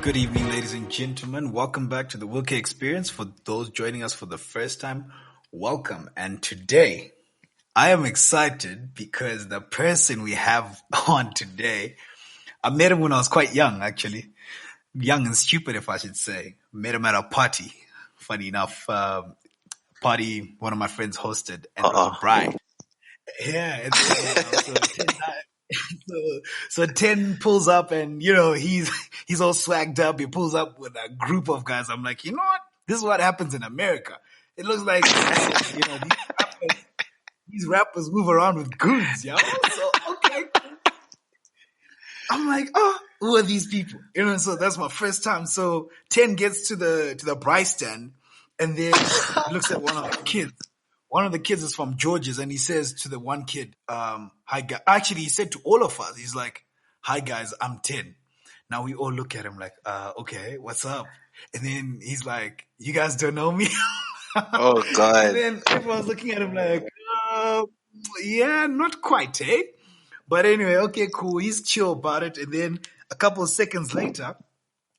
Good evening, ladies and gentlemen. Welcome back to the Wilkie Experience. For those joining us for the first time, welcome. And today, I am excited because the person we have on today, I met him when I was quite young, actually. Young and stupid, if I should say. Met him at a party. Funny enough, party one of my friends hosted, and it was a bride. Yeah, so 10 pulls up and, he's all swagged up. He pulls up with a group of guys. I'm like, you know what? This is what happens in America. It looks like, these rappers move around with goons, yo. So, okay. I'm like, oh, who are these people? So that's my first time. So 10 gets to the bride stand and then looks at one of the kids. One of the kids is from George's, and he says to the one kid, hi guys. Actually, he said to all of us, he's like, hi guys, I'm 10. Now we all look at him like, okay, what's up? And then he's like, you guys don't know me? Oh, God. And then everyone's looking at him like, yeah, not quite, eh? But anyway, okay, cool. He's chill about it. And then a couple of seconds later,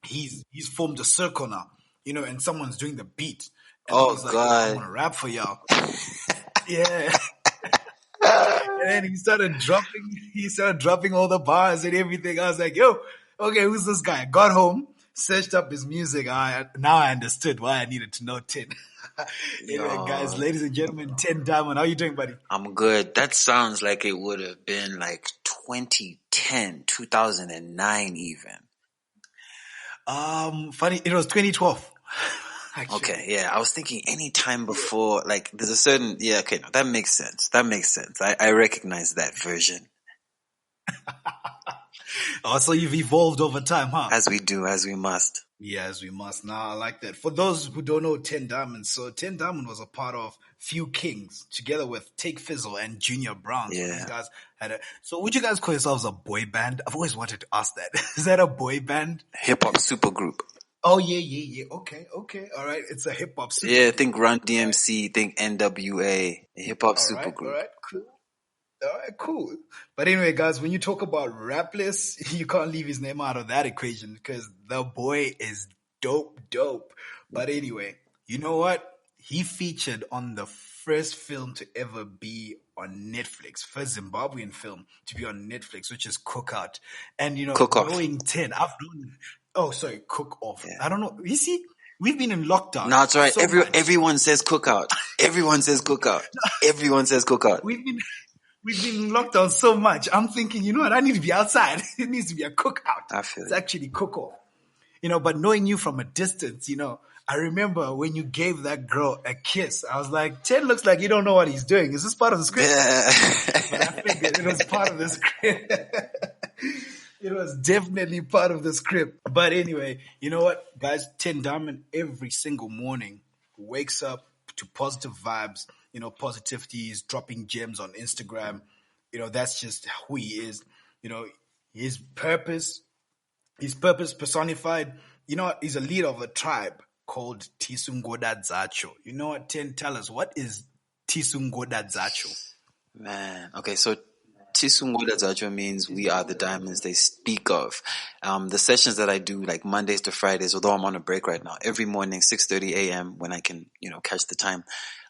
he's formed a circle now, and someone's doing the beat. And Oh, he's like, God. I want to rap for y'all. Yeah. And then he started dropping all the bars and everything. I was like, yo, okay, who's this guy? I got home, searched up his music. Now I understood why I needed to know 10. Anyway, guys, ladies and gentlemen, Tehn Diamond, how you doing, buddy? I'm good. That sounds like it would have been like 2010, 2009 even. Funny, it was 2012. Actually. Okay, yeah. I was thinking any time before, like, there's a certain, yeah, okay, no, that makes sense. I recognize that version. Oh, so you've evolved over time, huh? As we do, as we must. Yeah, as we must. Now, I like that. For those who don't know Tehn Diamond, so Tehn Diamond was a part of Few Kings, together with Take Fizzle and Junior Brown. So these guys so would you guys call yourselves a boy band? I've always wanted to ask that. Is that a boy band? Hip-hop supergroup. Oh, yeah. Okay. All right. It's a hip-hop supergroup. Yeah, think Run DMC, think NWA, hip-hop supergroup. All right, cool. All right, cool. But anyway, guys, when you talk about Rapless, you can't leave his name out of that equation because the boy is dope. But anyway, you know what? He featured on the first film to ever be on Netflix, first Zimbabwean film to be on Netflix, which is Cookout. And, knowing 10, I've known... Oh, sorry, Cook Off. Yeah. I don't know. You see, we've been in lockdown. No, it's all right. So everyone says Cookout. Everyone says Cookout. Everyone says Cookout. We've been in lockdown so much. I'm thinking, you know what? I need to be outside. It needs to be a cookout. I feel it's actually cook off. But knowing you from a distance, I remember when you gave that girl a kiss, I was like, 10 looks like you don't know what he's doing. Is this part of the script? Yeah. But I figured it was part of the script. It was definitely part of the script. But anyway, you know what, guys? Tehn Diamond every single morning wakes up to positive vibes, positivity. He's dropping gems on Instagram. That's just who he is. His purpose personified. He's a leader of a tribe called Tisungoda Zacho. You know what, Tehn? Tell us, what is Tisungoda Zacho? Man, okay, so Tisungoda Zacho means we are the diamonds they speak of. The sessions that I do, like Mondays to Fridays, although I'm on a break right now, every morning, 6:30 a.m. when I can, catch the time.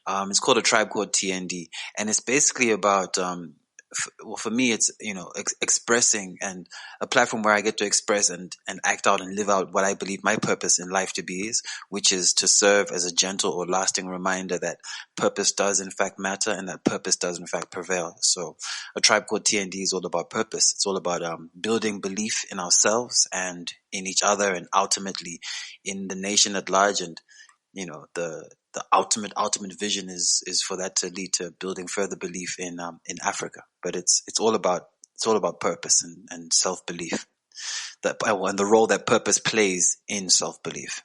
It's called A Tribe Called TND. And it's basically about, for me, it's, expressing and a platform where I get to express and act out and live out what I believe my purpose in life to be is, which is to serve as a gentle or lasting reminder that purpose does in fact matter and that purpose does in fact prevail. So A Tribe Called TND is all about purpose. It's all about building belief in ourselves and in each other and ultimately in the nation at large. And the ultimate vision is for that to lead to building further belief in Africa. But it's all about purpose and self-belief, and the role that purpose plays in self-belief.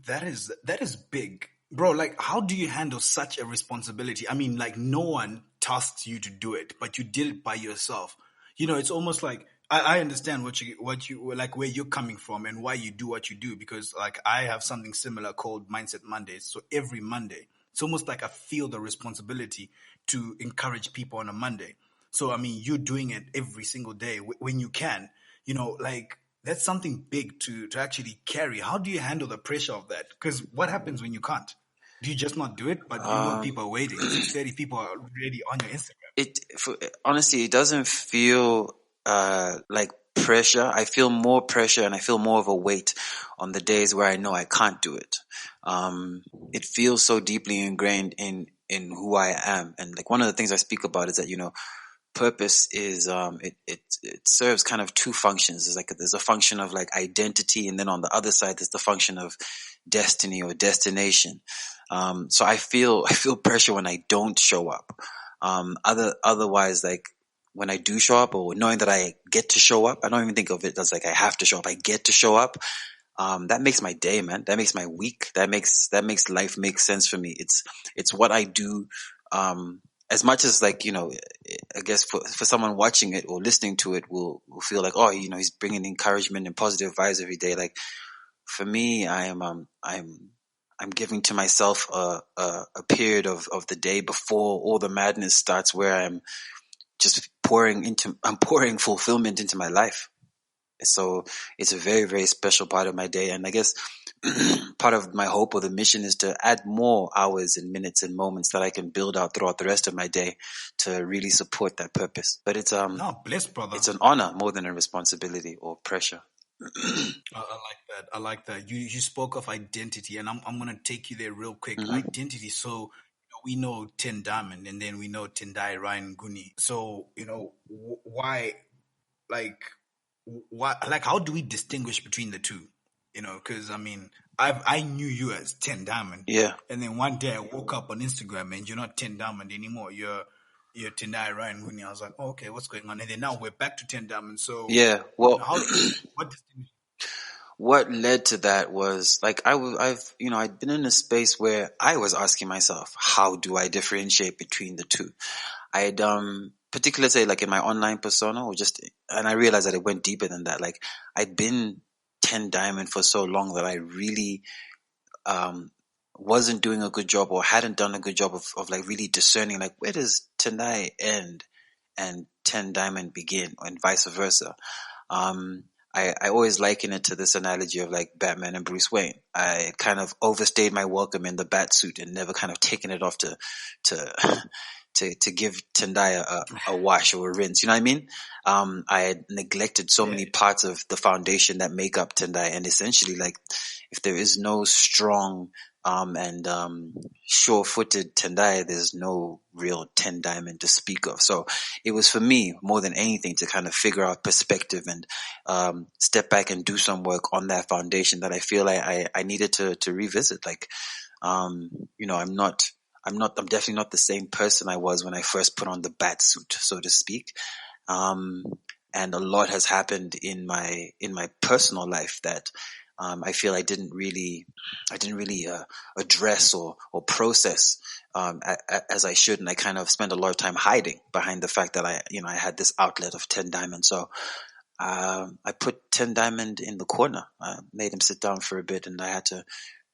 That is big, bro. Like, how do you handle such a responsibility? I mean, like, no one tasked you to do it, but you did it by yourself. It's almost like I understand what you like, where you're coming from and why you do what you do, because like I have something similar called Mindset Mondays. So every Monday, it's almost like I feel the responsibility to encourage people on a Monday. So I mean, you're doing it every single day when you can. Like that's something big to actually carry. How do you handle the pressure of that? Because what happens when you can't? Do you just not do it? But you know people are waiting. 6:30 people are already on your Instagram. Honestly, it doesn't feel like pressure. I feel more pressure and I feel more of a weight on the days where I know I can't do it. It feels so deeply ingrained in who I am. And like one of the things I speak about is that, purpose is it serves kind of two functions. There's a function of like identity, and then on the other side there's the function of destiny or destination. So I feel pressure when I don't show up. Otherwise, like when I do show up, or knowing that I get to show up, I don't even think of it as like I have to show up. I get to show up. That makes my day, man. That makes my week. That makes life make sense for me. It's what I do. As much as like, I guess for someone watching it or listening to it will feel like, oh, he's bringing encouragement and positive vibes every day. Like for me, I'm giving to myself a period of the day before all the madness starts, where I'm just pouring fulfillment into my life. So it's a very, very special part of my day. And I guess part of my hope or the mission is to add more hours and minutes and moments that I can build out throughout the rest of my day to really support that purpose. But it's No, bless, brother. It's an honor more than a responsibility or pressure. I like that. I like that. You spoke of identity, and I'm gonna take you there real quick. Mm-hmm. Identity. So we know Tehn Diamond, and then we know Tendai Ryan Guni. So why, like, how do we distinguish between the two? Because I mean, I knew you as Tehn Diamond, Yeah. and then one day I woke up on Instagram and you're not Tehn Diamond anymore. You're Tendai Ryan Guni. I was like, oh, okay, what's going on? And then now we're back to Tehn Diamond. So Yeah. Well, what distinguishes? What led to that was like I'd been in a space where I was asking myself, how do I differentiate between the two? I had particularly say like in my online persona, and I realized that it went deeper than that. Like I'd been Tehn Diamond for so long that I really wasn't doing a good job, or hadn't done a good job of like really discerning, like, where does Tendai end and Tehn Diamond begin, and vice versa. I always liken it to this analogy of like Batman and Bruce Wayne. I kind of overstayed my welcome in the bat suit and never kind of taken it off to give Tendai a wash or a rinse. You know what I mean? I had neglected so many parts of the foundation that make up Tendai, and essentially, like, if there is no strong and sure-footed Tendai, there's no real Tehn Diamond to speak of. So it was for me more than anything to kind of figure out perspective and step back and do some work on that foundation that I feel like I needed to revisit. Like, I'm definitely not the same person I was when I first put on the bat suit, so to speak. And a lot has happened in my personal life that I feel I didn't really address or process as I should, and I kind of spent a lot of time hiding behind the fact that I had this outlet of Tehn Diamond. So I put Tehn Diamond in the corner. I made him sit down for a bit, and I had to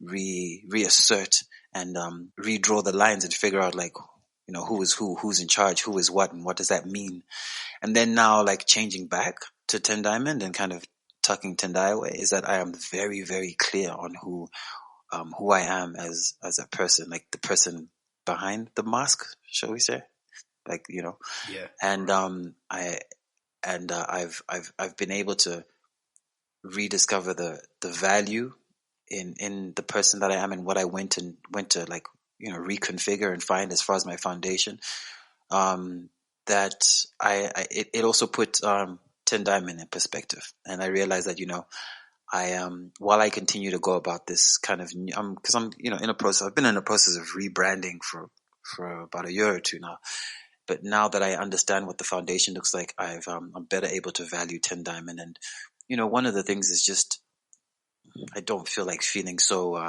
reassert and redraw the lines and figure out, like, who is who, who's in charge, who is what, and what does that mean. And then now, like, changing back to Tehn Diamond and kind of tucking Tendai away, is that I am very, very clear on who I am as a person, like the person behind the mask, shall we say? Like, Yeah. And I've been able to rediscover the value in the person that I am, and what I went to like, reconfigure and find as far as my foundation. That it also put Tehn Diamond in perspective, and I realized that while I continue to go about this kind of because I'm in a process. I've been in a process of rebranding for about a year or two now. But now that I understand what the foundation looks like, I'm better able to value Tehn Diamond. And one of the things is just I don't feel like feeling so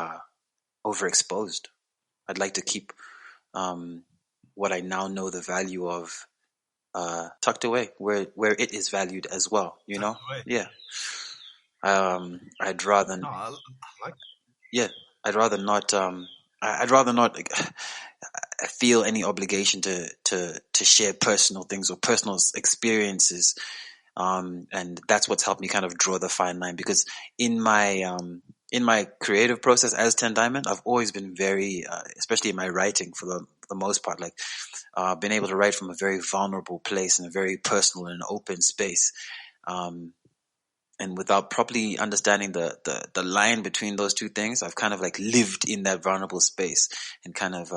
overexposed. I'd like to keep what I now know the value of tucked away where it is valued as well. Yeah. I'd rather. No, I like that. Yeah, I'd rather not. I'd rather not feel any obligation to share personal things or personal experiences And that's what's helped me kind of draw the fine line, because in my creative process as Tehn Diamond, I've always been very, especially in my writing for the most part, like, been able to write from a very vulnerable place in a very personal and open space. And without properly understanding the line between those two things, I've kind of like lived in that vulnerable space and kind of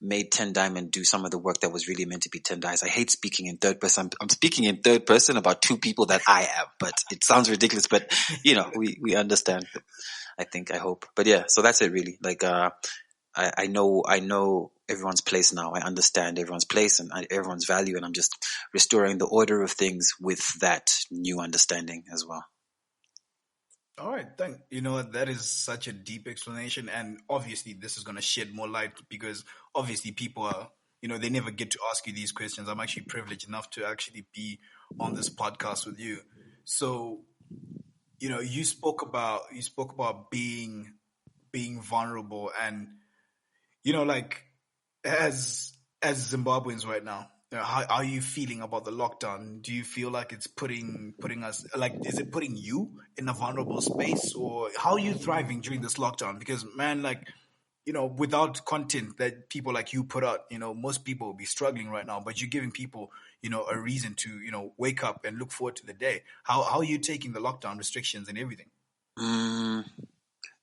made Tehn Diamond do some of the work that was really meant to be Tehn Diamond. I hate speaking in third person. I'm speaking in third person about two people that I am, but it sounds ridiculous, but we understand. I hope. But yeah, so that's it really. Like, I know everyone's place now. I understand everyone's place and everyone's value, and I'm just restoring the order of things with that new understanding as well. All right, that is such a deep explanation, and obviously this is going to shed more light because obviously people are, they never get to ask you these questions. I'm actually privileged enough to actually be on this podcast with you. So, you spoke about being vulnerable, and like as Zimbabweans right now, how are you feeling about the lockdown? Do you feel like it's putting us, like, is it putting you in a vulnerable space, or how are you thriving during this lockdown? Because man, like, without content that people like you put out, most people will be struggling right now, but you're giving people, a reason to, wake up and look forward to the day. How are you taking the lockdown restrictions and everything?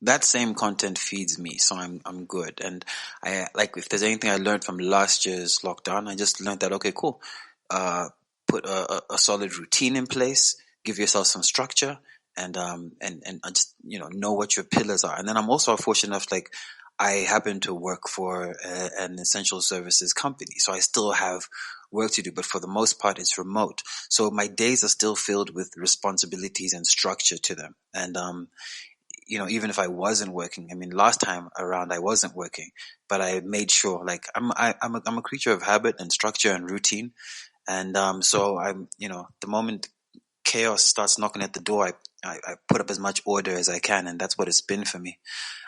That same content feeds me, so I'm good. And I like, if there's anything I learned from last year's lockdown, I just learned that, okay, cool. Put a solid routine in place, give yourself some structure, and just know what your pillars are. And then I'm also fortunate enough, like, I happen to work for an essential services company, so I still have work to do, but for the most part it's remote. So my days are still filled with responsibilities and structure to them. And even if I wasn't working, I mean, last time around I wasn't working, but I made sure, like, I'm a creature of habit and structure and routine. And so I'm, the moment chaos starts knocking at the door, I put up as much order as I can, and that's what it's been for me.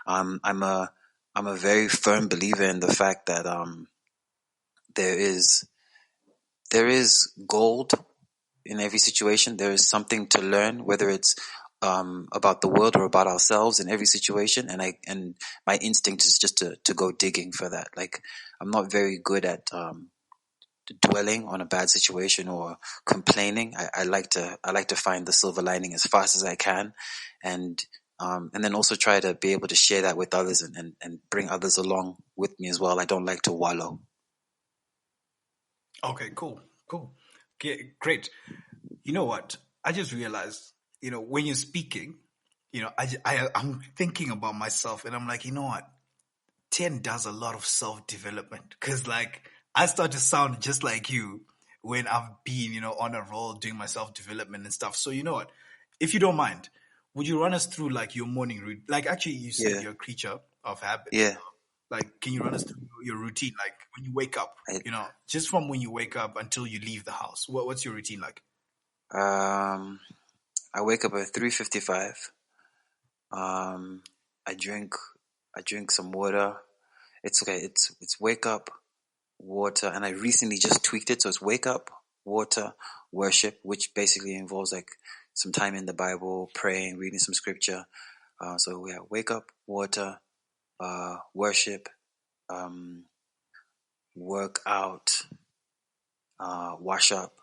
I'm a very firm believer in the fact that there is gold in every situation. There is something to learn, whether it's about the world or about ourselves, in every situation. And my instinct is just to go digging for that. Like, I'm not very good at dwelling on a bad situation or complaining. I like to find the silver lining as fast as I can, and then also try to be able to share that with others and bring others along with me as well. I don't like to wallow. Okay, cool. Okay, great. You know what? I just realized, when you're speaking, I'm thinking about myself, and I'm like, you know what? Tehn does a lot of self-development, because, like, I start to sound just like you when I've been, on a roll doing my self-development and stuff. So, you know what? If you don't mind, would you run us through, like, your morning routine? Like, actually, you said Yeah, you're a creature of habit. yeah. Like, can you run us through your routine? Like, when you wake up, I, just from when you wake up until you leave the house, what's your routine like? um, I wake up at 3:55. Um, I drink some water. It's okay. It's wake up, water, and I recently just tweaked it, so it's wake up, water, worship, which basically involves like some time in the Bible, praying, reading some scripture. So we have wake up, water, worship, work out, wash up.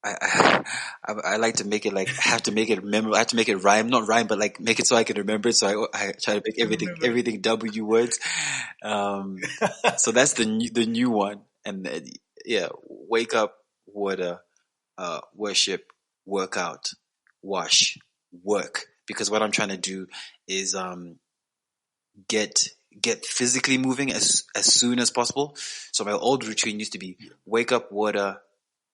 I like to make it like, I have to make it memorable. I have to make it rhyme, not rhyme, but like make it so I can remember it. So I try to make everything W words. So that's the new one. And then, yeah, wake up, water, worship, workout, wash, work. Because what I'm trying to do is get physically moving as soon as possible. So my old routine used to be wake up, water,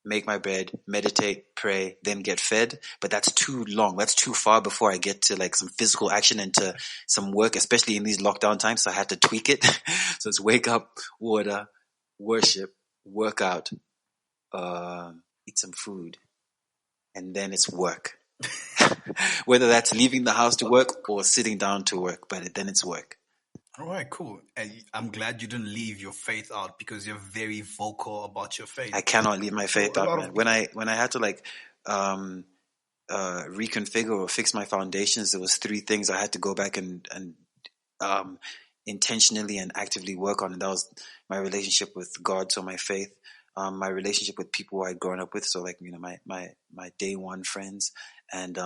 make my bed, meditate, pray, then get fed. But that's too long. That's too far before I get to like some physical action and to some work, especially in these lockdown times. So I had to tweak it. So it's wake up, water, worship, work out, eat some food, and then it's work. Whether that's leaving the house to work or sitting down to work, but then it's work. All right, cool. And I'm glad you didn't leave your faith out, because you're very vocal about your faith. I cannot leave my So faith a out, lot man. of When I had to like reconfigure or fix my foundations, there was 3 things I had to go back and intentionally and actively work on, and that was my relationship with God, so my faith, my relationship with people I'd grown up with, so like, you know, my day one friends, and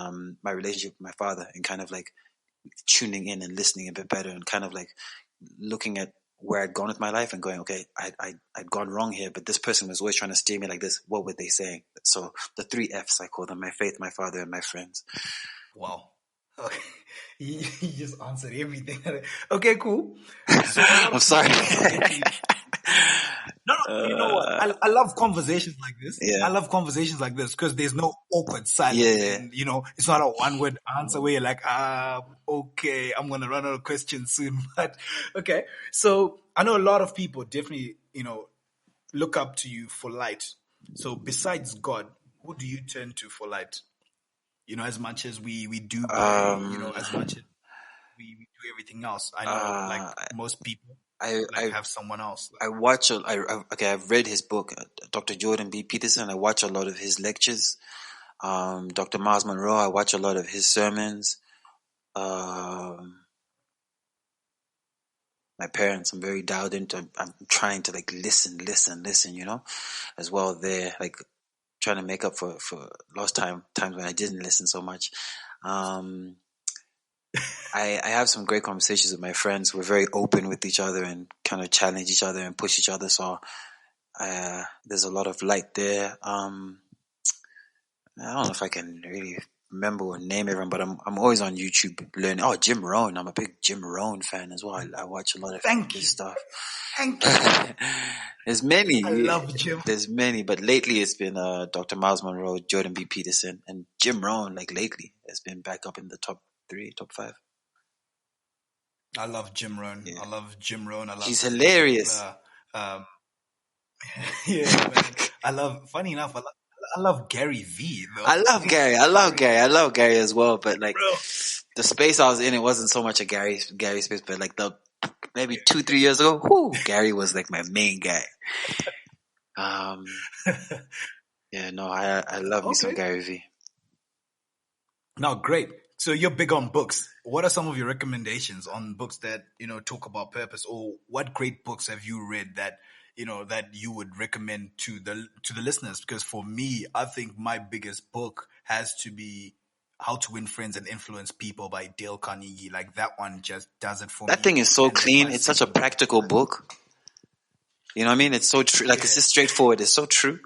my relationship with my father, and kind of like tuning in and listening a bit better, and kind of like looking at where I'd gone with my life and going, okay, I'd gone wrong here, but this person was always trying to steer me like this. What were they saying? So the 3 F's, I call them: my faith, my father, and my friends. Wow. Okay. You just answered everything. Okay, cool. So I'm sorry. No, you know what? I love conversations like this. Yeah. I love conversations like this because there's no awkward silence. Yeah. And, you know, it's not a one-word answer where you're like, okay, I'm going to run out of questions soon. But, okay. So I know a lot of people definitely, you know, look up to you for light. So besides God, who do you turn to for light? You know, as much as we do pray, you know, as much as we do everything else. I know, like most people, I have someone else. I watch. I've read his book, Dr. Jordan B. Peterson. I watch a lot of his lectures. Dr. Miles Monroe. I watch a lot of his sermons. My parents, I'm very dialed into. I'm trying to like listen. You know, as well. There, like trying to make up for lost times when I didn't listen so much. I have some great conversations with my friends. We're very open with each other and kind of challenge each other and push each other. So there's a lot of light there. I don't know if I can really remember or name everyone, but I'm always on YouTube learning. Oh, Jim Rohn. I'm a big Jim Rohn fan as well. I watch a lot of his stuff. Thank you. There's many. I love Jim. There's many, but lately it's been Dr. Miles Monroe, Jordan B. Peterson, and Jim Rohn. Like lately, it's been back up in the top 3, top 5. I love Jim Rohn. Yeah. I love Jim Rohn. I love. He's hilarious. Yeah, man. I love. Funny enough, I love Gary V. Though. I love Gary. I love Gary as well. But like the space I was in, it wasn't so much a Gary space. But like maybe 2-3 years ago, Gary was like my main guy. Yeah, no, I love me some Gary V. No, great. So you're big on books. What are some of your recommendations on books that, you know, talk about purpose, or what great books have you read that, you know, that you would recommend to the listeners? Because for me, I think my biggest book has to be How to Win Friends and Influence People by Dale Carnegie. Like that one just does it for me. That thing is so clean. It's such a practical book. You know what I mean? It's so true. Like it's just straightforward. It's so true.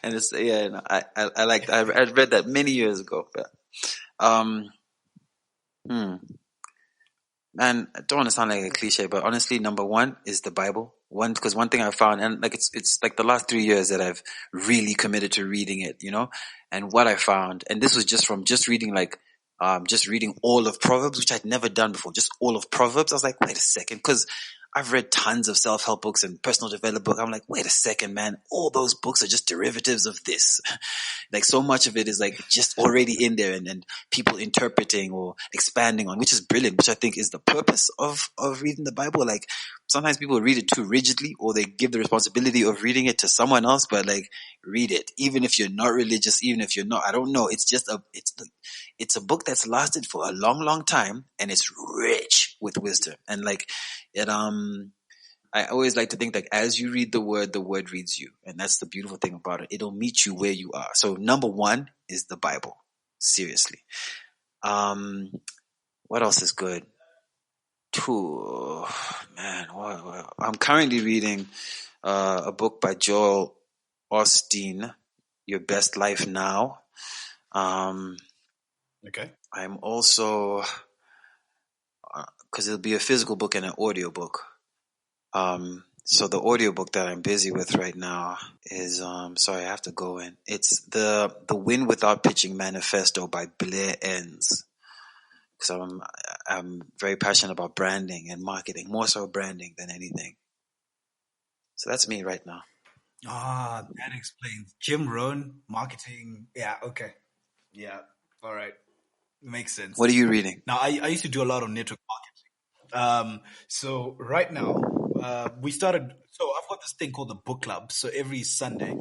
And it's, I like, I read that many years ago, but, Man, I don't want to sound like a cliche, but honestly, number 1 is the Bible. Because one thing I found, and like it's like the last 3 years that I've really committed to reading it, you know, and what I found, and this was just from reading all of Proverbs, which I'd never done before, just all of Proverbs. I was like, wait a second, because I've read tons of self-help books and personal development books. I'm like, wait a second, man, all those books are just derivatives of this. Like so much of it is like just already in there and people interpreting or expanding on, which is brilliant, which I think is the purpose of reading the Bible. Like sometimes people read it too rigidly, or they give the responsibility of reading it to someone else, but like read it. Even if you're not religious, even if you're not, I don't know. It's just it's a book that's lasted for a long, long time, and it's rich with wisdom. And like it, I always like to think that as you read the word reads you. And that's the beautiful thing about it. It'll meet you where you are. So number 1 is the Bible. Seriously. What else is good? Man, I'm currently reading a book by Joel Osteen, Your Best Life Now. Okay. I'm also, because it'll be a physical book and an audio book. So the audiobook that I'm busy with right now is, sorry, I have to go in. It's the Win Without Pitching Manifesto by Blair Enns. Because I'm very passionate about branding and marketing, more so branding than anything. So that's me right now. That explains. Jim Rohn, marketing. Yeah, okay. Yeah, all right. Makes sense. What are you reading? Now, I used to do a lot of network marketing. So right now, we started. So I've got this thing called the book club. So every Sunday,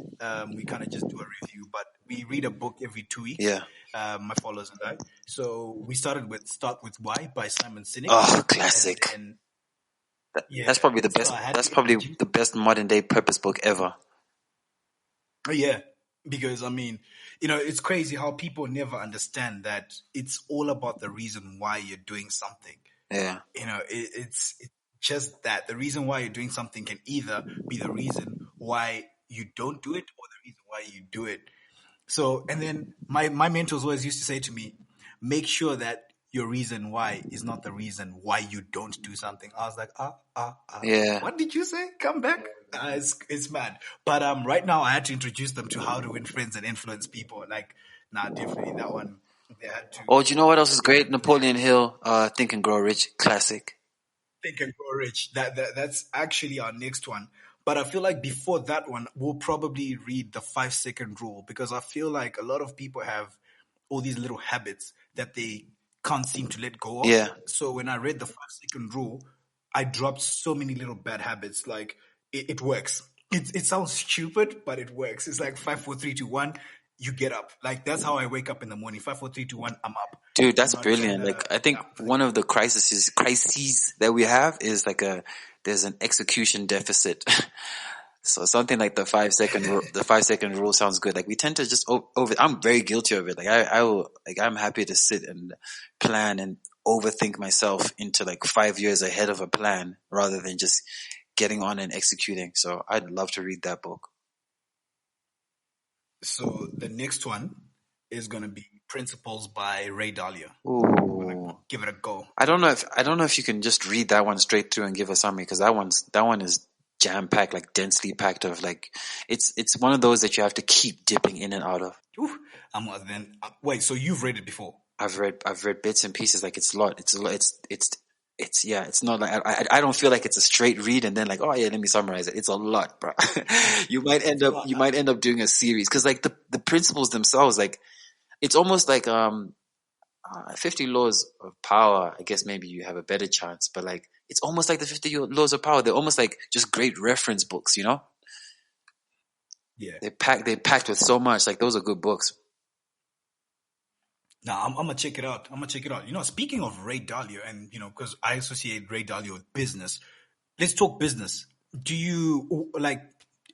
we kind of just do a review, but we read a book every 2 weeks. Yeah. My followers and I. So we started with Start With Why by Simon Sinek. Oh, And classic. then, That's probably the so best. I had That's to probably introduce. the best modern day purpose book ever. Oh, yeah, because I mean, it's crazy how people never understand that it's all about the reason why you're doing something. Yeah. It's just that the reason why you're doing something can either be the reason why you don't do it or the reason why you do it. So, and then my mentors always used to say to me, make sure that your reason why is not the reason why you don't do something. I was like, Yeah. what did you say? Come back. It's mad. But right now I had to introduce them to how to win friends and influence people. Like, nah, definitely that one. They had to Oh, do you know what else is great? Napoleon Hill, Think and Grow Rich, classic. Think and Grow Rich. That's actually our next one. But I feel like before that one, we'll probably read the 5 second rule because I feel like a lot of people have all these little habits that they can't seem to let go of. Yeah. So when I read the 5 second rule, I dropped so many little bad habits. Like it works. It sounds stupid, but it works. It's like 5, 4, 3, 2, 1. You get up. Like that's how I wake up in the morning. 5, 4, 3, 2, 1. I'm up. Dude, that's I'm not trying brilliant. to. Like, I think Yeah. one of the crises that we have is like there's an execution deficit. So something like the 5 second rule sounds good. Like we tend to just over. I'm very guilty of it. Like I will. Like I'm happy to sit and plan and overthink myself into like 5 years ahead of a plan rather than just getting on and executing. So I'd love to read that book. So the next one is going to be Principles by Ray Dalio. We're going to Ooh. give it a go. I don't know if you can just read that one straight through and give a summary because that one is jam packed, like densely packed of like it's one of those that you have to keep dipping in and out of. Ooh, wait, so you've read it before? I've read bits and pieces. Like it's a lot. Yeah. It's not like I don't feel like it's a straight read and then like, oh yeah, let me summarize it. It's a lot, bro. You might end up doing a series because like the principles themselves, like it's almost like 50 Laws of Power. I guess maybe you have a better chance, but like it's almost like the 50 Laws of Power. They're almost like just great reference books, you know? Yeah. They packed with so much. Like those are good books. Now I'm gonna check it out. Speaking of Ray Dalio, and because I associate Ray Dalio with business. Let's talk business. Do you like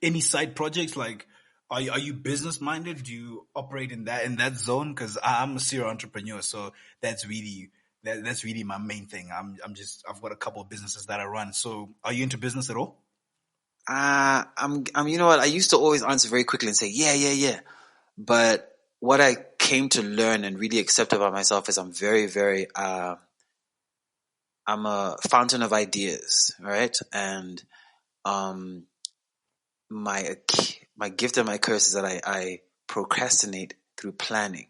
any side projects? Like, are you business minded? Do you operate in that zone? Because I'm a serial entrepreneur, so that's really my main thing. I've got a couple of businesses that I run. So, are you into business at all? You know what? I used to always answer very quickly and say, yeah. But what I came to learn and really accept about myself is I'm very, very, I'm a fountain of ideas, right? And, my gift and my curse is that I procrastinate through planning.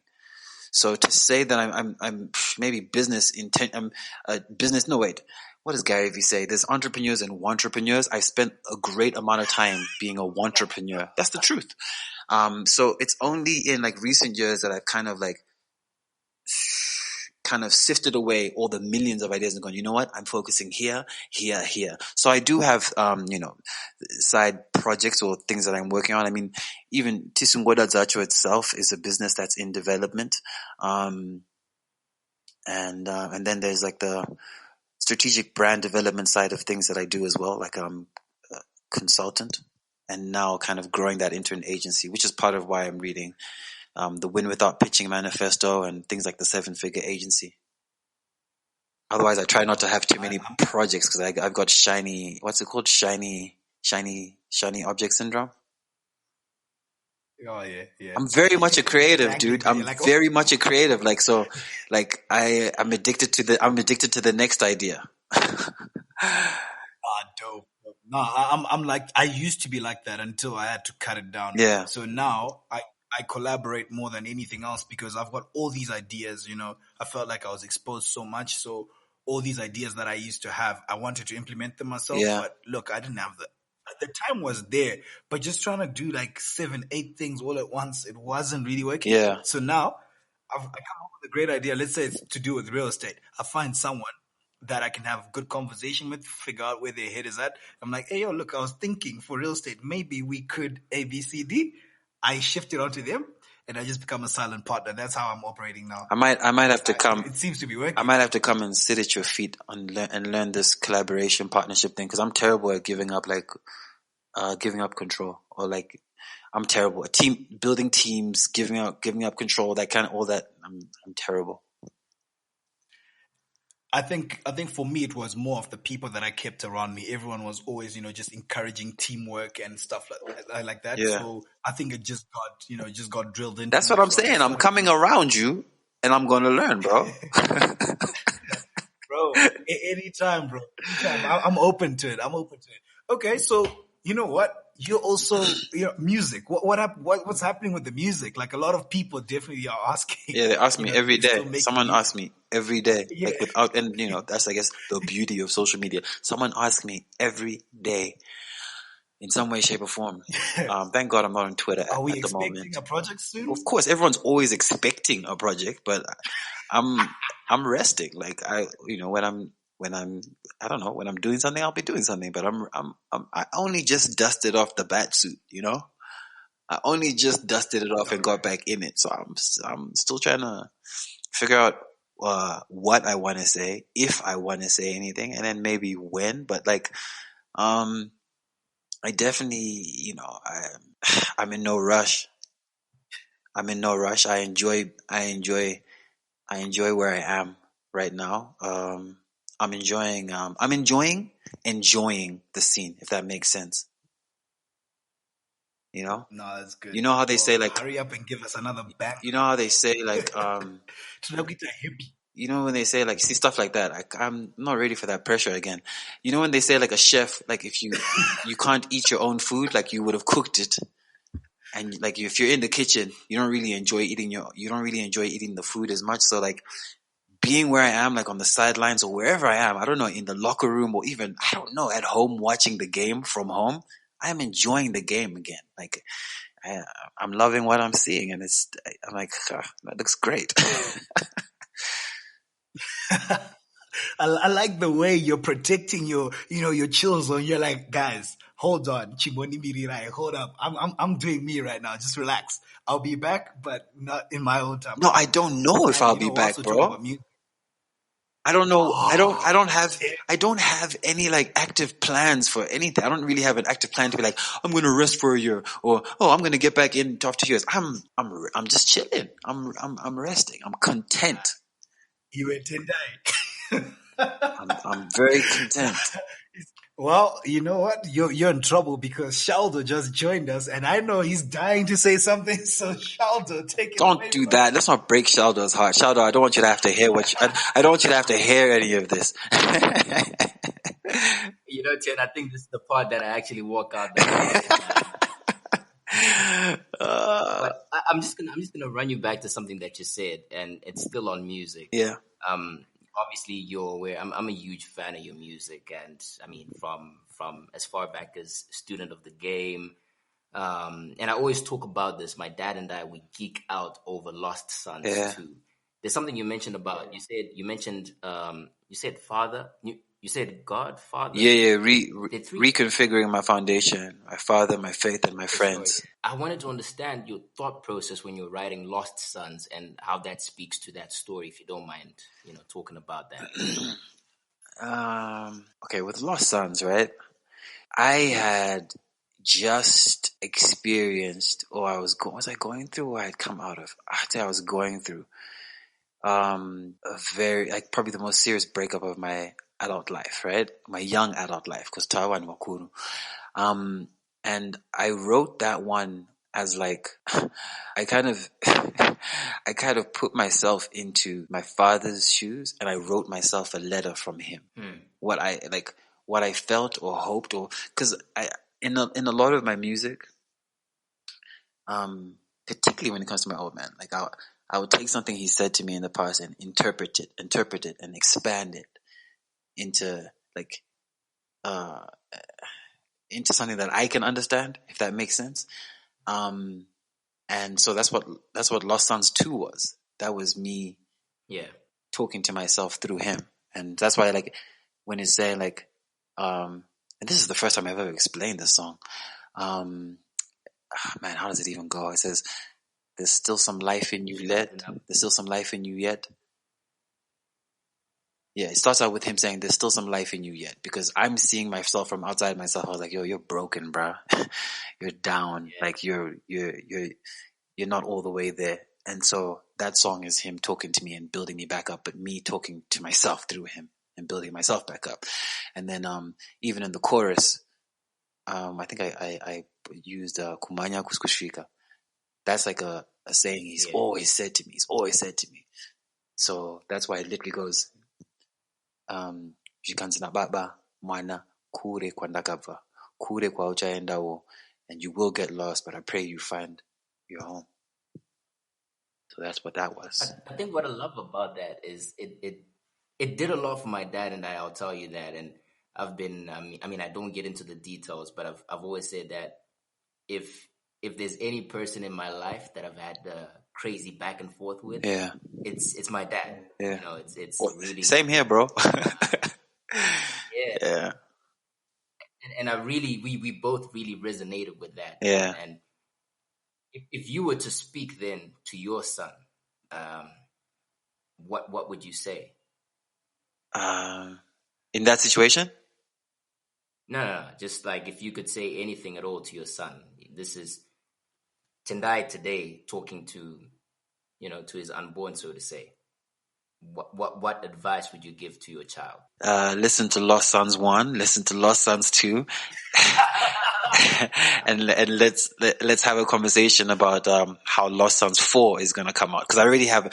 So to say that I'm maybe business intent, business. No, wait. What does Gary Vee say? There's entrepreneurs and wantrepreneurs. I spent a great amount of time being a wantrepreneur. That's the truth. So it's only in like recent years that I've kind of sifted away all the millions of ideas and gone, you know what? I'm focusing here. So I do have, side projects or things that I'm working on. I mean, even Tisungoda Zacho itself is a business that's in development. And then there's like the strategic brand development side of things that I do as well. Like I'm a consultant and now kind of growing that into an agency, which is part of why I'm reading the Win Without Pitching Manifesto and things like the 7-Figure Agency. Otherwise, I try not to have too many projects because I've got what's it called? Shiny object syndrome. Oh yeah. I'm very much a creative, Exactly, dude. but I'm you're like, very much a creative. Like, so, like I'm addicted to the next idea. dope. No, I'm like I used to be like that until I had to cut it down. Yeah. So now I collaborate more than anything else because I've got all these ideas. I felt like I was exposed so much. So all these ideas that I used to have, I wanted to implement them myself. Yeah. But look, I didn't have the time was there, but just trying to do like 7, 8 things all at once, it wasn't really working. Yeah. So now I come up with a great idea. Let's say it's to do with real estate. I find someone that I can have good conversation with, figure out where their head is at. I'm like, hey, yo, look, I was thinking for real estate, maybe we could A, B, C, D. I shift it onto them. and I just become a silent partner. That's how I'm operating now. I might have to come. It seems to be working. I might have to come and sit at your feet and learn this collaboration partnership thing, because I'm terrible at giving up control, or like I'm terrible at building teams, giving up control, all that. I'm terrible. I think for me it was more of the people that I kept around me. Everyone was always, just encouraging teamwork and stuff like that. Yeah. So I think it just got drilled into. That's what I'm saying. I'm coming around you, and I'm gonna learn, bro. Bro, anytime, bro. Anytime. I'm open to it. Okay, so you know what? You're also music. What's happening with the music? Like a lot of people definitely are asking. Yeah, they ask me every day. Someone asks me every day. Yeah. Like that's, I guess, the beauty of social media. Someone asks me every day, in some way, shape, or form. Thank God I'm not on Twitter at the moment. Are we expecting a project soon? Of course, everyone's always expecting a project, but I'm resting. Like when I'm doing something, I'll be doing something. But I only just dusted off the bat suit, I only just dusted it off and got back in it. So I'm still trying to figure out what I want to say, if I want to say anything, and then maybe when. But like, I definitely, I'm in no rush. I enjoy where I am right now. I'm enjoying the scene, if that makes sense. No, that's good. You know how they say, like, hurry up and give us another back. You know how they say, like, you know when they say, like, see, stuff like that. I'm not ready for that pressure again. You know when they say, like, a chef, like, if you can't eat your own food, like, you would have cooked it. And like, if you're in the kitchen, you don't really enjoy eating the food as much. So like, being where I am, like on the sidelines or wherever I am, I don't know, in the locker room or even, I don't know, at home watching the game from home, I am enjoying the game again. Like, I'm loving what I'm seeing, and I'm like, that looks great. I like the way you're protecting your children. You're like, guys, hold on, Chimoni Mirirai, hold up. I'm doing me right now. Just relax. I'll be back, but not in my own time. No, I don't know if I'll be back, bro. I don't know. I don't have any like active plans for anything. I don't really have an active plan to be like, I'm going to rest for a year, or I'm going to get back in after 2 years. I'm just chilling. I'm resting. I'm content. You in Tehn Diamond. I'm very content. Well, you know what? You're in trouble because Shaldo just joined us, and I know he's dying to say something. So Shaldo, take it. Don't do that. Let's not break Shaldo's heart. Shaldo, I don't want you to have to hear I don't want you to have to hear any of this. Tehn, I think this is the part that I actually walk out. But I'm just gonna run you back to something that you said, and it's still on music. Yeah. Obviously you're aware I'm a huge fan of your music, and I mean from as far back as student of the game, and I always talk about this. My dad and I, we geek out over Lost Sons too. There's something you mentioned about, you said father, you said God, father. Yeah. Reconfiguring my foundation, my father, my faith, and my friends. I wanted to understand your thought process when you're writing Lost Sons and how that speaks to that story, if you don't mind, talking about that. Okay, with Lost Sons, right? I had just experienced, was I going through, or I had come out of? I think I was going through a very, like, probably the most serious breakup of my adult life, right? My young adult life, because Taiwan Wakuru. And I wrote that one as like, I kind of put myself into my father's shoes, and I wrote myself a letter from him. What I felt or hoped, or because in a lot of my music, particularly when it comes to my old man, like I would take something he said to me in the past and interpret it and expand it into like into something that I can understand, if that makes sense. And so that's what Lost Sons 2 was. That was me talking to myself through him. And that's why, like, when it's saying, like, and this is the first time I've ever explained this song. Man, how does it even go? It says, There's still some life in you yet. There's still some life in you yet. Yeah, it starts out with him saying, there's still some life in you yet. Because I'm seeing myself from outside myself. I was like, yo, you're broken, bruh. You're down. Yeah. Like you're not all the way there. And so that song is him talking to me and building me back up, but me talking to myself through him and building myself back up. And then even in the chorus, I think I used Kumanya Kuskushika. That's like a saying he's always said to me. He's always said to me. So that's why it literally goes, Jikanzina baba mwana kure kwandakava kure kwa uchaendawo, and you will get lost, but I pray you find your home. So that's what that was. I think what I love about that is it did a lot for my dad and I'll tell you that. And I've been, I mean, I don't get into the details, but I've always said that if there's any person in my life that I've had the crazy back and forth with, it's my dad. Yeah. You know, it's really same here, bro. Yeah. And I really, we both really resonated with that. Yeah. And if you were to speak then to your son, what would you say? In that situation? No. Just like if you could say anything at all to your son. This is Tendai today talking to, to his unborn, so to say. What advice would you give to your child? Listen to Lost Sons 1, listen to Lost Sons 2, and let's have a conversation about how Lost Sons 4 is gonna come out. Because I already have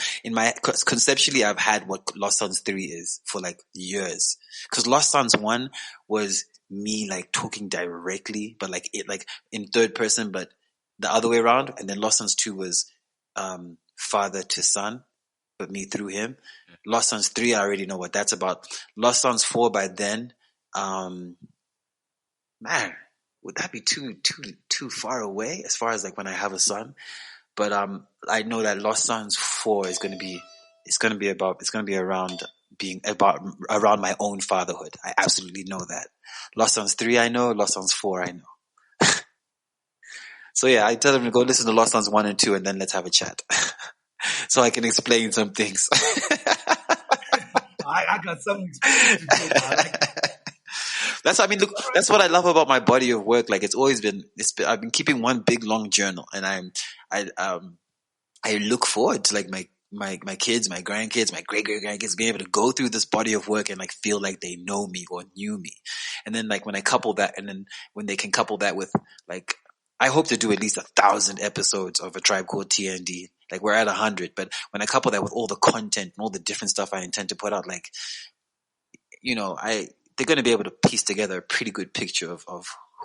conceptually I've had what Lost Sons 3 is for like years. Because Lost Sons 1 was me like talking directly, but like in third person, but the other way around. And then Lost Sons 2 was father to son, but me through him. Lost Sons 3, I already know what that's about. Lost Sons 4 by then, man, would that be too far away as far as like when I have a son? But I know that Lost Sons 4 is gonna be around my own fatherhood. I absolutely know that. Lost Sons 3 I know, Lost Sons 4 I know. So yeah, I tell them to go listen to Lost Sons 1 and 2 and then let's have a chat. So I can explain some things. I got some experience to do. I like it. Look, that's what I love about my body of work. Like I've been keeping one big long journal, and I look forward to like my kids, my grandkids, my great grandkids being able to go through this body of work and like feel like they know me or knew me. And then like when I couple that, and then when they can couple that with like, I hope to do at least 1,000 episodes of A Tribe Called TND. Like we're at 100, but when I couple that with all the content and all the different stuff I intend to put out, like, they're going to be able to piece together a pretty good picture of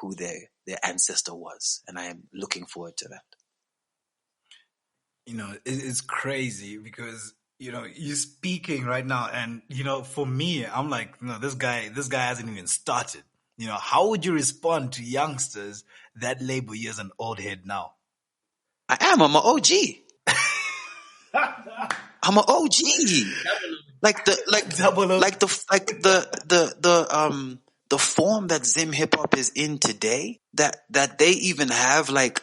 who their ancestor was. And I am looking forward to that. It's crazy because, you're speaking right now and, for me, I'm like, this guy hasn't even started. How would you respond to youngsters that label you as an old head now? I'm an OG. I'm an OG. Like the form that Zim hip hop is in today, that they even have like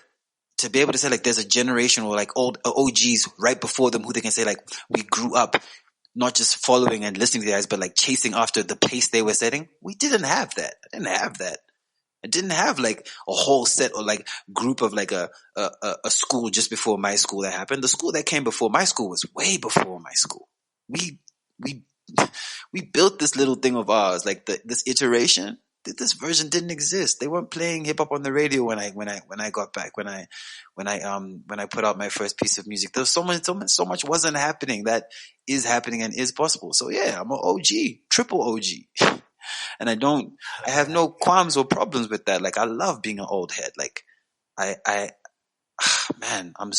to be able to say like there's a generation or like old OGs right before them who they can say like we grew up not just following and listening to the guys, but like chasing after the pace they were setting. We didn't have that. I didn't have that. I didn't have like a whole set or like group of like a school just before my school that happened. The school that came before my school was way before my school. We built this little thing of ours, like this iteration. This version didn't exist. They weren't playing hip hop on the radio when I got back, when I put out my first piece of music. There was so much wasn't happening that is happening and is possible. So yeah, I'm an OG, triple OG. And I have no qualms or problems with that. Like I love being an old head. Like man, I'm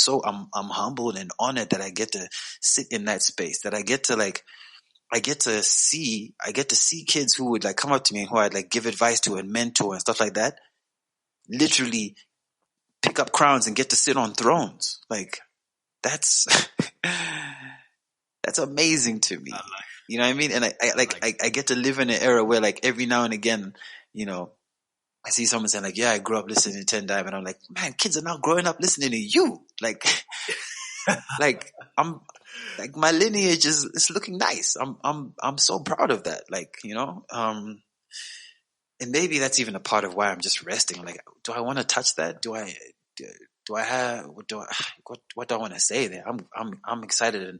humbled and honored that I get to sit in that space, that I get to see kids who would like come up to me and who I'd like give advice to and mentor and stuff like that, literally pick up crowns and get to sit on thrones. Like that's amazing to me. You know what I mean? And I get to live in an era where like every now and again, I see someone saying like, yeah, I grew up listening to Tehn Diamond. I'm like, man, kids are now growing up listening to you. Like, Like my lineage is looking nice. I'm so proud of that. Like, and maybe that's even a part of why I'm just resting. I'm like, do I want to touch that? Do I have, what do I want to say there? I'm excited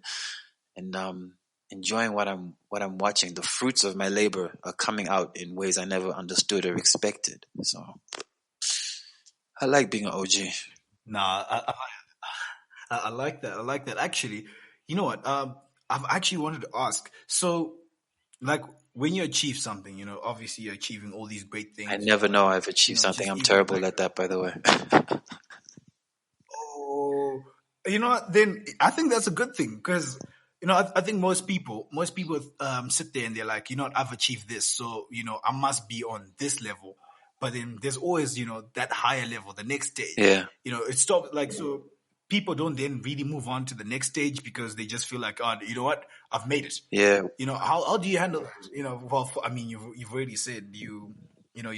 and enjoying what I'm watching. The fruits of my labor are coming out in ways I never understood or expected. So I like being an OG. Nah, I like that. I like that. Actually, you know what? I've actually wanted to ask. So, like, when you achieve something, obviously you're achieving all these great I things. never But know I've achieved something. just I'm even terrible like, at that, by the way. oh, you know what? Then I think that's a good thing because I think most people sit there and they're like, what, I've achieved this, so I must be on this level. But then there's always that higher level, the next stage. Yeah. It stops like so. People don't then really move on to the next stage because they just feel like, oh, you know what, I've made it. Yeah. How do you handle that? Well, I mean, you've already said you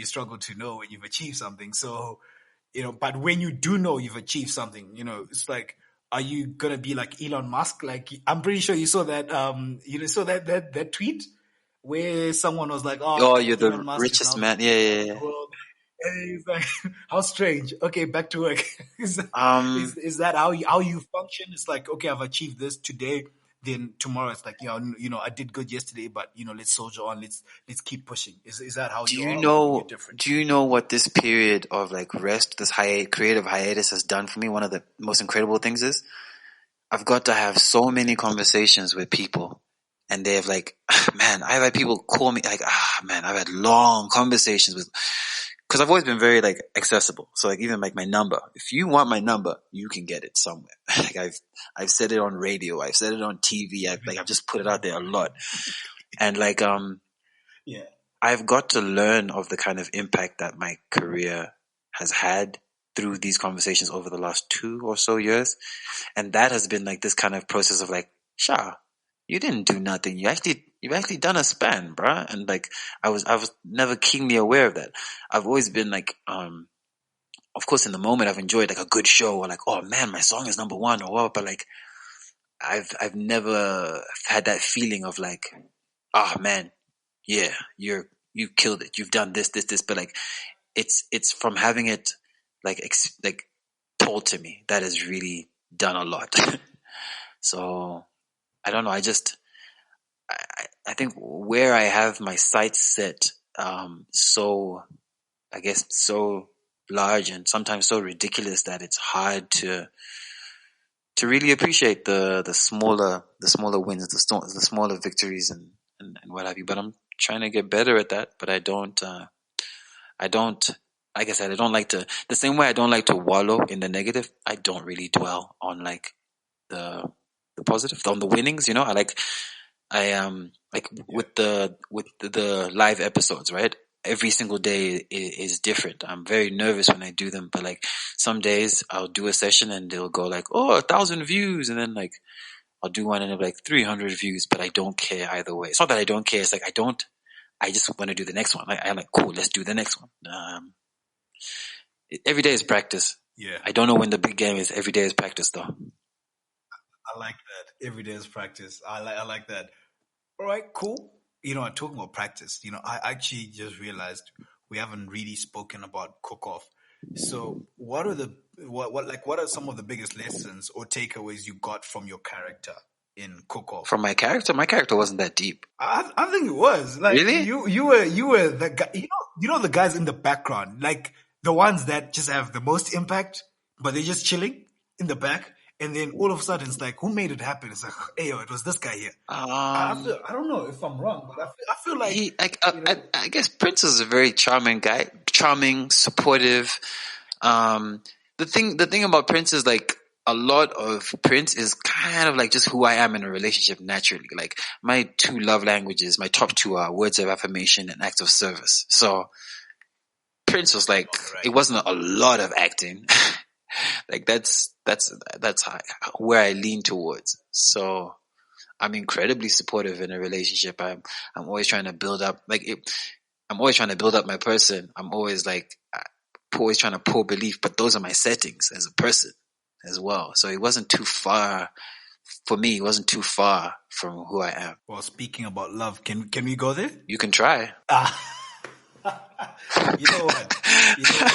struggle to know when you've achieved something. So, but when you do know you've achieved something, it's like, are you gonna be like Elon Musk? Like, I'm pretty sure you saw that, saw that tweet where someone was like, oh, Oh, you're Elon the Musk is now richest the man. Yeah, yeah, the yeah. world. And he's like, how strange. Okay, back to work. is, Um, is that how you function? It's like, okay, I've achieved this today. Then tomorrow it's like, I did good yesterday, but let's soldier on. Let's keep pushing. Is that how do you you are, or you're know? different? Do you know what this period of like rest, this creative hiatus, has done for me? One of the most incredible things is I've got to have so many conversations with people, and they have like, man, I've had people call me like, man, I've had long conversations with. Because I've always been very like accessible, so like even like my number. If you want my number, you can get it somewhere. Like I've said it on radio, I've said it on TV. I've just put it out there a lot, and like Yeah. I've got to learn of the kind of impact that my career has had through these conversations over the last 2 or so years, and that has been like this kind of process of like, Sha, you didn't do nothing. You've actually done a span, bruh. And like, I was never keenly aware of that. I've always been like, of course, in the moment, I've enjoyed like a good show, or like, oh man, my song is number one, or what. But like, I've never had that feeling of like, man, yeah, you killed it. You've done this. But like, it's from having it like like told to me that has really done a lot. So I don't know. I think where I have my sights set, so I guess so large and sometimes so ridiculous that it's hard to really appreciate the smaller wins, the smaller victories and what have you. But I'm trying to get better at that. But I don't, like I said, I don't like to, the same way I don't like to wallow in the negative. I don't really dwell on like the positive, on the winnings, like with the live episodes, right? Every single day is different. I'm very nervous when I do them, but like some days I'll do a session and they'll go like, 1,000 views. And then like I'll do one and it'll be like 300 views, but I don't care either way. It's not that I don't care. It's like, I just want to do the next one. I'm like, cool, let's do the next one. Every day is practice. Yeah. I don't know when the big game is. Every day is practice though. I like that. Every day is practice. I like that. All right, cool. Talking about practice, I actually just realized we haven't really spoken about cook off. So what are some of the biggest lessons or takeaways you got from your character in cook off? From my character wasn't that deep. I think it was like Really? you were the guy, the guys in the background, like the ones that just have the most impact, but they're just chilling in the back. And then all of a sudden, it's like, who made it happen? It's like, hey, it was this guy here. I don't know if I'm wrong, but I feel like I guess Prince is a very charming guy, charming, supportive. The thing about Prince is like a lot of Prince is kind of like just who I am in a relationship naturally. Like my 2 love languages, my top 2 are words of affirmation and acts of service. So Prince was like, It wasn't a lot of acting. Like that's where I lean towards. So I'm incredibly supportive in a relationship. I'm always trying to build up I'm always trying to build up my person. I'm always like always trying to pour belief, but those are my settings as a person. as well. So it wasn't too far for me. It wasn't too far from who I am. Well, speaking about love, can we go there? You can try. You know what? You know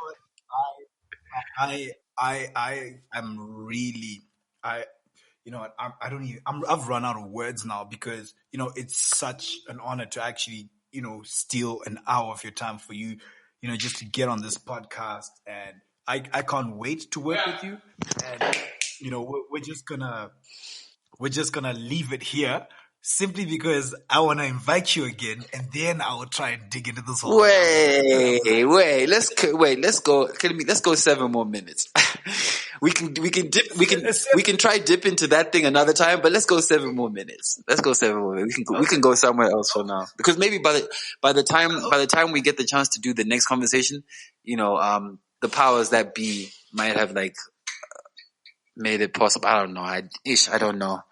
what? I'm really, you know what? I don't even, I've run out of words now because, you know, it's such an honor to actually, you know, steal an hour of your time for you, you know, just to get on this podcast. And I can't wait to work with you. And, you know, we're just gonna leave it here simply because I want to invite you again, and then I will try and dig into this whole. Wait. Let's go. Let's go 7 more minutes. we can try dip into that thing another time, but let's go 7 more minutes. Let's go 7 more minutes. We can go somewhere else for now, because maybe by the time we get the chance to do the next conversation, you know, the powers that be might have like made it possible. I don't know. I don't know.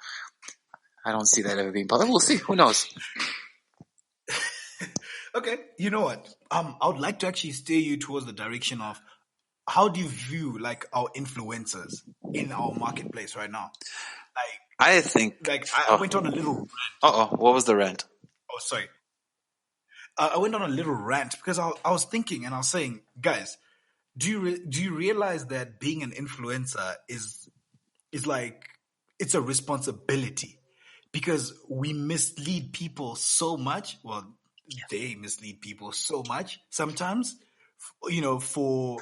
I don't see that ever being possible. We'll see. Who knows? Okay. You know what? I would like to actually steer you towards the direction of how do you view like our influencers in our marketplace right now? Like, I think like I went on a little rant. What was the rant? Oh, sorry. I went on a little rant because I was thinking and I was saying, guys, do you realize that being an influencer is like, it's a responsibility, because we mislead people so much. Well, they mislead people so much sometimes, you know, for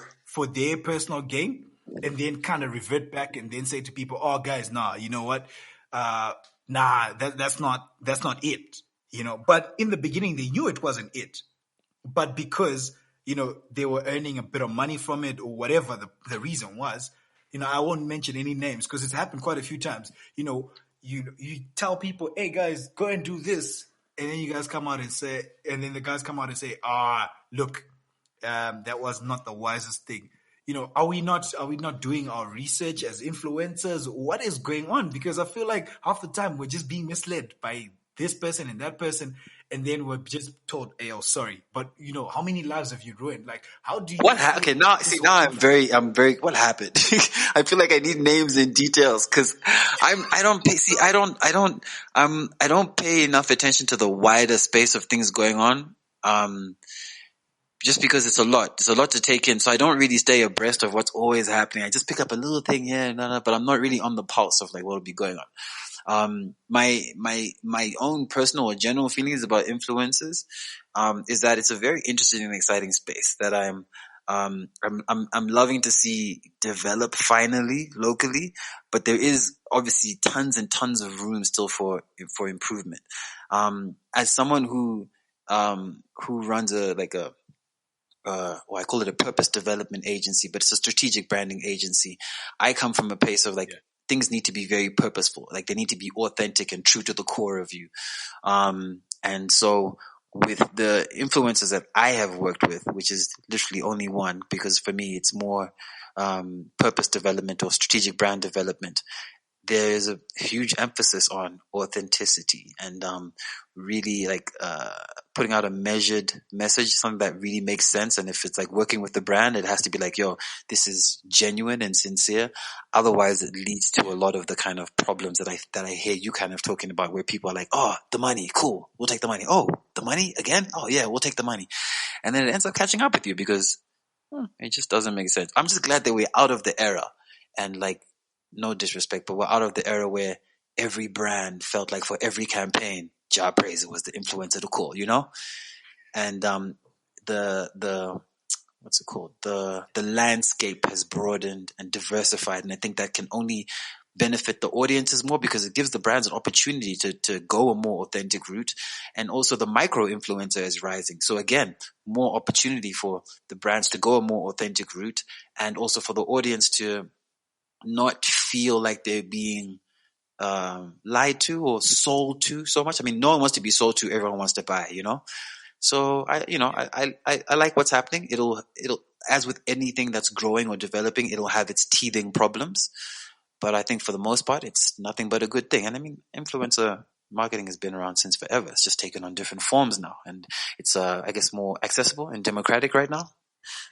their personal gain, and then kind of revert back and then say to people, "Oh, guys, nah, you know what? That's not it." You know, but in the beginning they knew it wasn't it, but because, you know, they were earning a bit of money from it or whatever the reason was. You know, I won't mention any names because it's happened quite a few times. You know, you tell people, "Hey guys, go and do this," and then you guys come out and say, and then the guys come out and say, look, that was not the wisest thing." You know, are we not doing our research as influencers? What is going on? Because I feel like half the time we're just being misled by this person and that person, and then we're just told, "Hey, oh, sorry," but you know, how many lives have you ruined? Like, how do you? Okay, now I'm very. What happened? I feel like I need names and details because I don't pay enough attention to the wider space of things going on. Just because it's a lot to take in, so I don't really stay abreast of what's always happening. I just pick up a little thing here, but I'm not really on the pulse of like what will be going on. My own personal or general feelings about influencers is that it's a very interesting and exciting space that I'm loving to see develop finally locally, but there is obviously tons and tons of room still for improvement. As someone who runs I call it a purpose development agency, but it's a strategic branding agency. I come from a place of like, things need to be very purposeful. Like they need to be authentic and true to the core of you. And so with the influencers that I have worked with, which is literally only one, because for me it's more purpose development or strategic brand development, there is a huge emphasis on authenticity and really like putting out a measured message, something that really makes sense. And if it's like working with the brand, it has to be like, yo, this is genuine and sincere. Otherwise, it leads to a lot of the kind of problems that I hear you kind of talking about, where people are like, "Oh, the money, cool, we'll take the money. Oh, the money again? Oh yeah, we'll take the money." And then it ends up catching up with you because it just doesn't make sense. I'm just glad that we're out of the era, and like, no disrespect, but we're out of the era where every brand felt like for every campaign, Ja Praise was the influencer to call, you know? And the what's it called? The landscape has broadened and diversified, and I think that can only benefit the audiences more because it gives the brands an opportunity to go a more authentic route. And also the micro influencer is rising. So again, more opportunity for the brands to go a more authentic route, and also for the audience to not feel like they're being lied to or sold to so much. I mean, no one wants to be sold to, everyone wants to buy, you know? So I like what's happening. It'll, as with anything that's growing or developing, it'll have its teething problems. But I think for the most part, it's nothing but a good thing. And I mean, influencer marketing has been around since forever. It's just taken on different forms now. And it's, I guess, more accessible and democratic right now.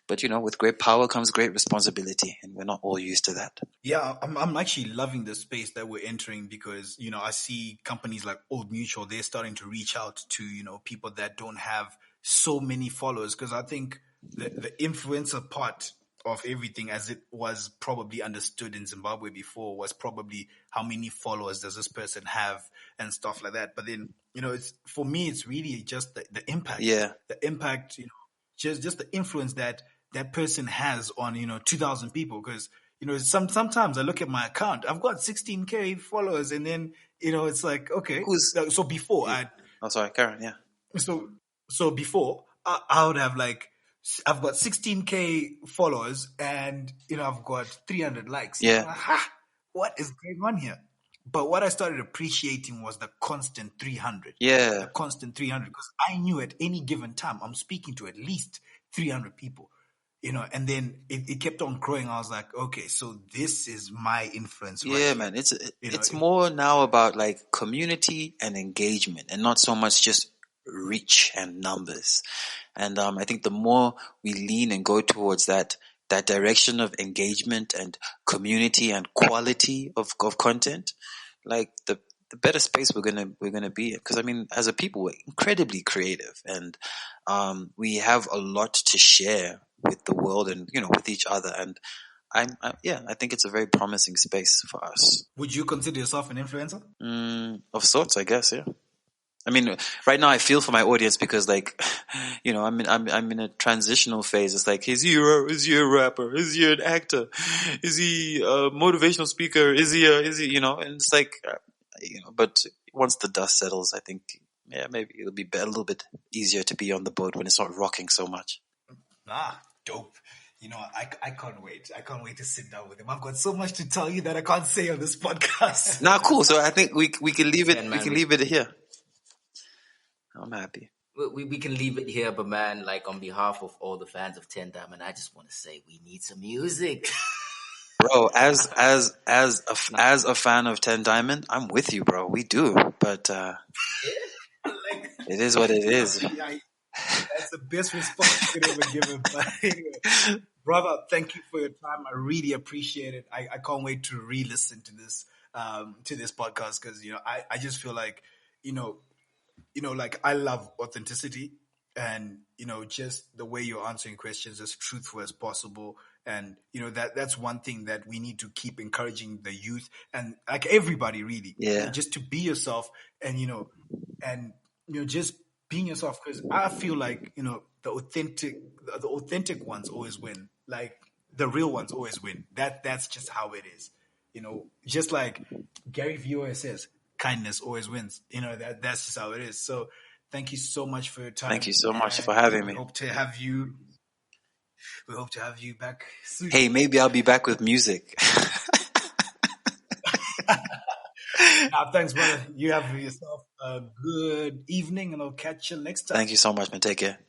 But with great power comes great responsibility, and we're not all used to that. Yeah, I'm actually loving the space that we're entering because, I see companies like Old Mutual, they're starting to reach out to, people that don't have so many followers. Because I think the influencer part of everything, as it was probably understood in Zimbabwe before, was probably how many followers does this person have and stuff like that. But then, it's for me, it's really just the impact. Yeah. The impact, just the influence that person has on, 2,000 people. Because, sometimes I look at my account, I've got 16K followers, and then, it's like, okay. So before sorry, Karen, yeah. So before I would have I've got 16K followers and, I've got 300 likes. Yeah. I'm like, what is going on here? But what I started appreciating was the constant 300. Yeah. The constant 300. Because I knew at any given time, I'm speaking to at least 300 people. And then it kept on growing. I was like, okay, so this is my influence. Yeah, right man. here. It's more now about community and engagement, and not so much just reach and numbers. And I think the more we lean and go towards that direction of engagement and community and quality of content, the better space we're gonna be in. Because as a people, we're incredibly creative, and we have a lot to share with the world and with each other. And I think it's a very promising space for us. Would you consider yourself an influencer? Of sorts, I guess. Yeah. Right now I feel for my audience because, I'm in a transitional phase. It's like, is he a rapper? Is he an actor? Is he a motivational speaker? Is he, and it's like, but once the dust settles, I think, maybe it'll be a little bit easier to be on the boat when it's not rocking so much. Dope. I can't wait. I can't wait to sit down with him. I've got so much to tell you that I can't say on this podcast. Cool. So I think we can leave it. We can leave it here. I'm happy. We can leave it here, but man, on behalf of all the fans of Tehn Diamond, I just want to say we need some music. Bro, as a fan of Tehn Diamond, I'm with you, bro. We do, but it is what it is. That's the best response you could ever give him. But anyway, brother, thank you for your time. I really appreciate it. I can't wait to re-listen to this podcast because I just feel like I love authenticity and just the way you're answering questions as truthful as possible. And that's one thing that we need to keep encouraging the youth and everybody really. Yeah. Just to be yourself and just being yourself, because I feel like the authentic ones always win. The real ones always win. That's just how it is. Just like Gary Vee always says, kindness always wins. That's just how it is. So thank you so much for your time. Thank you so much for having me. We hope to have you back soon. Hey, maybe I'll be back with music. Thanks, brother. You have yourself a good evening, and I'll catch you next time. Thank you so much, man. Take care.